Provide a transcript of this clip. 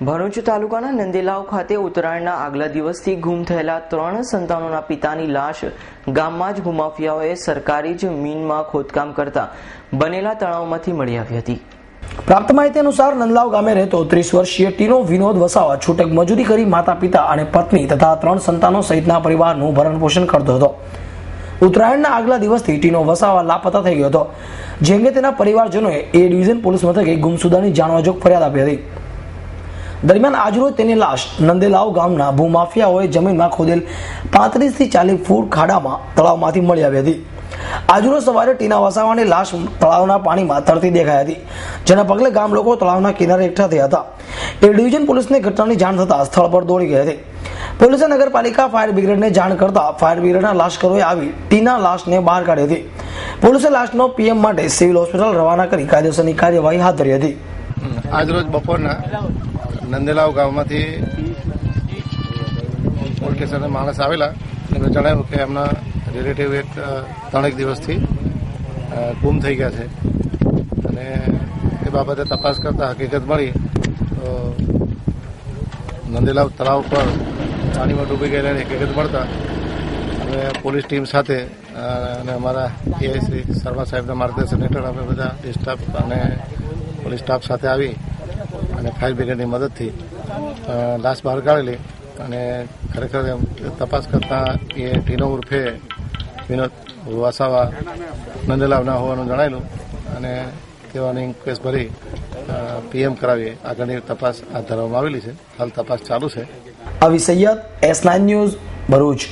ભરૂચ તાલુકાના નંદેલાવ ખાતે ઉત્તરાયણના આગલા દિવસથી ગુમ થયેલા 3 સંતાનોના પિતાની લાશ ગામમાં જ ભૂમાફિયાઓએ સરકારી જમીનમાં ખોદકામ કરતા બનેલા તળાવમાંથી મળી આવી હતી। પ્રાપ્ત માહિતી અનુસાર નંદલાવ ગામે રહેતો 30 વર્ષીય ટીનો વિનોદ વસાવા છૂટક મજૂરી કરી માતા પિતા અને પત્ની તથા 3 સંતાનો સહિતના પરિવારનું ભરણ પોષણ કરતો હતો। ઉત્તરાયણના આગલા દિવસથી ટીનો વસાવા લાપતા થઈ ગયો હતો, જે અંગે તેના પરિવારજનોએ એ ડિવિઝન પોલીસ મથકે ગુમસુદાની જાણવાજોગ ફરિયાદ આપી હતી। દરમિયાન આજરોજ તેની લાશ નંદેલાવ ગામના ભૂમાફિયાઓએ જમીનમાં ખોદેલ 35 થી 40 ફૂટ ખાડામાં તળાવમાંથી મળી આવી હતી। આજરોજ સવારે ટીના વસાવાની લાશ તળાવના પાણીમાં તરતી દેખાઈ હતી, જેના પગલે ગામ લોકો તળાવના કિનારે એકઠા થયા હતા। એ ડિવિઝન પોલીસને ઘટનાની જાણ થતાં સ્થળ પર દોડી ગઈ હતી। પોલીસે નગરપાલિકા ફાયર બ્રિગેડને જાણ કરતા ફાયર બ્રિગેડના લાશકરોએ આવી ટીના લાશને બહાર કાઢી હતી। પોલીસે લાશનો પીએમ માટે સિવિલ હોસ્પિટલ રવાના કરી કાયદેસરની કાર્યવાહી હાથ ધરી હતી। આજરોજ બપોરના નંદેલાવ ગામમાંથી પોલીસ સ્ટેશને માણસ આવેલા, એમણે જણાવ્યું કે એમના રિલેટિવ 3 દિવસથી ગુમ થઈ ગયા છે અને એ બાબતે તપાસ કરતા હકીકત મળી તો નંદેલાવ તળાવ પર પાણીમાં ડૂબી ગયેલાની હકીકત મળતા અમે પોલીસ ટીમ સાથે અને અમારા એઆઈસી શર્મા સાહેબના માર્ગદર્શન હેઠળ અમે બધા સ્ટાફ અને પોલીસ સ્ટાફ સાથે આવી અને ફાયર બ્રિગેડની મદદથી લાશ બહાર કાઢેલી અને ખરેખર તપાસ કરતા એ ટીનો ઉર્ફે વિનોદ વસાવા નંદેલાવના હોવાનું જણાયેલું અને તેવાની ઇન્ક્વેસ્ટ ભરી પીએમ કરાવી આગળની તપાસ હાથ ધરવામાં આવેલી છે। હાલ તપાસ ચાલુ છે। અવી સૈયદ, S9 ન્યૂઝ, ભરૂચ।